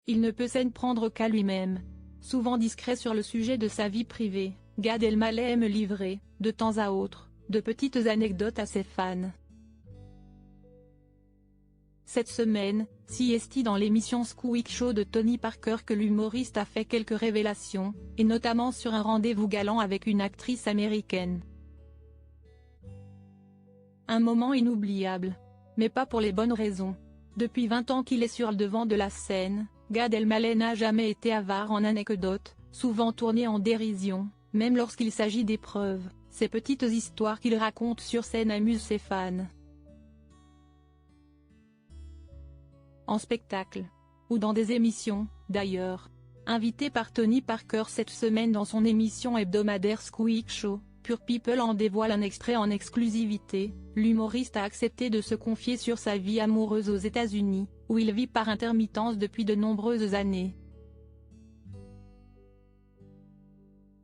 Il ne peut s'en prendre qu'à lui-même. Souvent discret sur le sujet de sa vie privée, Gad Elmaleh aime livrer, de temps à autre, de petites anecdotes à ses fans. Cette semaine, c'est dans l'émission Squeak Show de Tony Parker que l'humoriste a fait quelques révélations, et notamment sur un rendez-vous galant avec une actrice américaine. Un moment inoubliable. Mais pas pour les bonnes raisons. Depuis 20 ans qu'il est sur le devant de la scène, Gad Elmaleh n'a jamais été avare en anecdotes, souvent tournées en dérision, même lorsqu'il s'agit d'épreuves. Ces petites histoires qu'il raconte sur scène amusent ses fans. En spectacle. Ou dans des émissions, d'ailleurs. Invité par Tony Parker cette semaine dans son émission hebdomadaire Squeak Show, Pure People en dévoile un extrait en exclusivité. L'humoriste a accepté de se confier sur sa vie amoureuse aux États-Unis, où il vit par intermittence depuis de nombreuses années.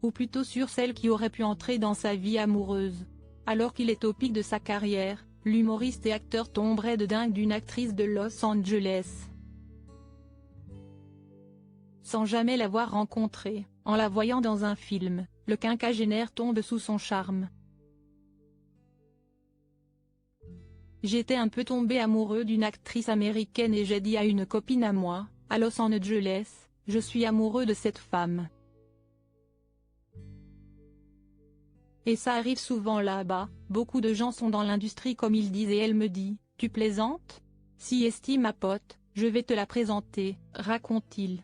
Ou plutôt sur celle qui aurait pu entrer dans sa vie amoureuse. Alors qu'il est au pic de sa carrière, l'humoriste et acteur tomberait de dingue d'une actrice de Los Angeles. Sans jamais l'avoir rencontrée, en la voyant dans un film, le quinquagénaire tombe sous son charme. J'étais un peu tombé amoureux d'une actrice américaine et j'ai dit à une copine à moi, à Los Angeles, je suis amoureux de cette femme. Et ça arrive souvent là-bas, beaucoup de gens sont dans l'industrie comme ils disent et elle me dit, tu plaisantes? Si ma pote, je vais te la présenter, raconte-t-il.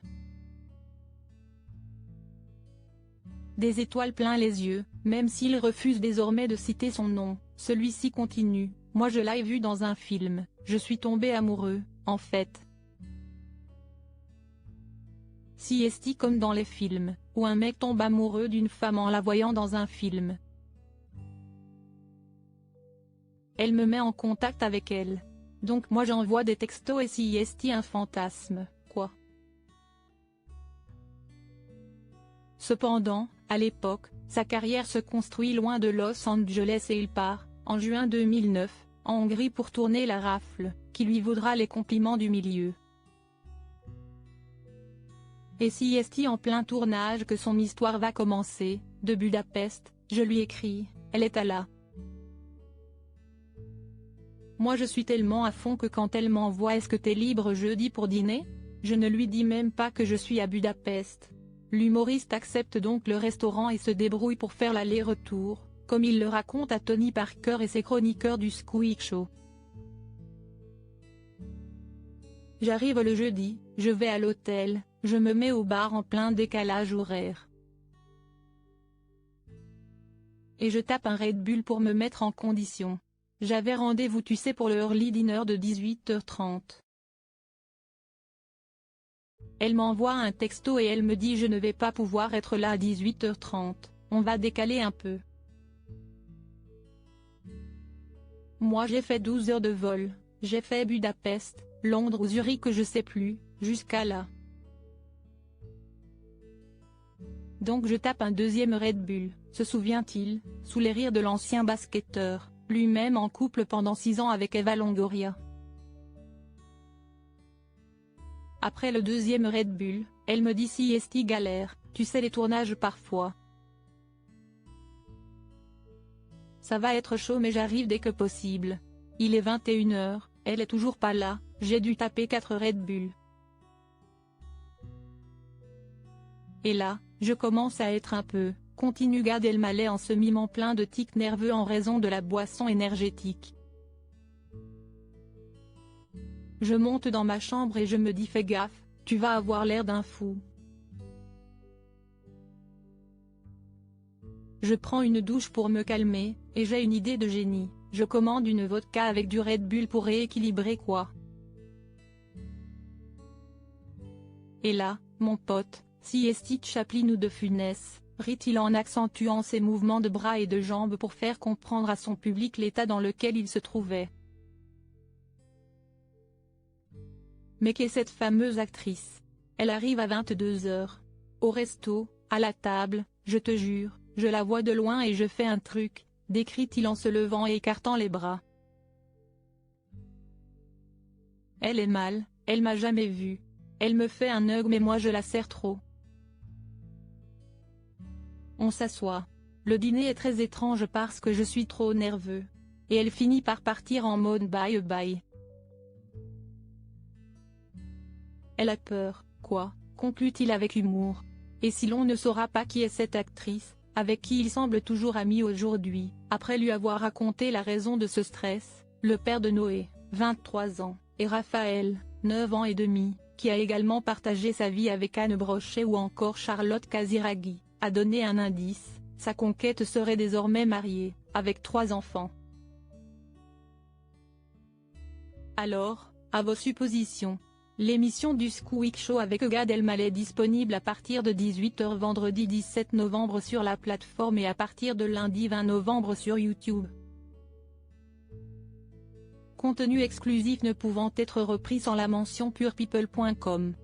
Des étoiles plein les yeux, même s'il refuse désormais de citer son nom, celui-ci continue, moi je l'ai vu dans un film, je suis tombé amoureux, en fait. Si comme dans les films, où un mec tombe amoureux d'une femme en la voyant dans un film. Elle me met en contact avec elle. Donc moi j'envoie des textos et si un fantasme, quoi. Cependant, à l'époque, sa carrière se construit loin de Los Angeles et il part, en juin 2009, en Hongrie pour tourner La Rafle, qui lui vaudra les compliments du milieu. Et si en plein tournage que son histoire va commencer, de Budapest, je lui écris, elle est à là. Moi je suis tellement à fond que quand elle m'envoie est-ce que t'es libre jeudi pour dîner? Je ne lui dis même pas que je suis à Budapest. L'humoriste accepte donc le restaurant et se débrouille pour faire l'aller-retour, comme il le raconte à Tony Parker et ses chroniqueurs du Squeak Show. J'arrive le jeudi, je vais à l'hôtel, je me mets au bar en plein décalage horaire. Et je tape un Red Bull pour me mettre en condition. J'avais rendez-vous tu sais pour le early dinner de 18h30. Elle m'envoie un texto et elle me dit je ne vais pas pouvoir être là à 18h30, on va décaler un peu. Moi j'ai fait 12 heures de vol, j'ai fait Budapest, Londres ou Zurich je sais plus, jusqu'à là. Donc je tape un deuxième Red Bull, se souvient-il, sous les rires de l'ancien basketteur, lui-même en couple pendant 6 ans avec Eva Longoria. Après le deuxième Red Bull, elle me dit si galère, tu sais les tournages parfois. Ça va être chaud mais j'arrive dès que possible. Il est 21h, elle est toujours pas là, j'ai dû taper 4 Red Bull. Et là, je commence à être un peu, continue Gad Elmaleh en se mimant plein de tics nerveux en raison de la boisson énergétique. Je monte dans ma chambre et je me dis fais gaffe, tu vas avoir l'air d'un fou. Je prends une douche pour me calmer, et j'ai une idée de génie, je commande une vodka avec du Red Bull pour rééquilibrer quoi. Et là, mon pote, si Chaplin ou de Funès, rit-il en accentuant ses mouvements de bras et de jambes pour faire comprendre à son public l'état dans lequel il se trouvait. Mais qu'est cette fameuse actrice? Elle arrive à 22h. Au resto, à la table, je te jure, je la vois de loin et je fais un truc, décrit-il en se levant et écartant les bras. Elle est mal, elle m'a jamais vu. Elle me fait un hug mais moi je la serre trop. On s'assoit. Le dîner est très étrange parce que je suis trop nerveux. Et elle finit par partir en mode bye bye. Elle a peur, quoi, conclut-il avec humour. Et si l'on ne saura pas qui est cette actrice, avec qui il semble toujours ami aujourd'hui, après lui avoir raconté la raison de ce stress, le père de Noé, 23 ans, et Raphaël, 9 ans et demi, qui a également partagé sa vie avec Anne Brochet ou encore Charlotte Casiraghi, a donné un indice, sa conquête serait désormais mariée, avec 3 enfants. Alors, à vos suppositions. L'émission du Squeak Show avec Gad Elmaleh est disponible à partir de 18 h vendredi 17 novembre sur la plateforme et à partir de lundi 20 novembre sur YouTube. Contenu exclusif ne pouvant être repris sans la mention purepeople.com.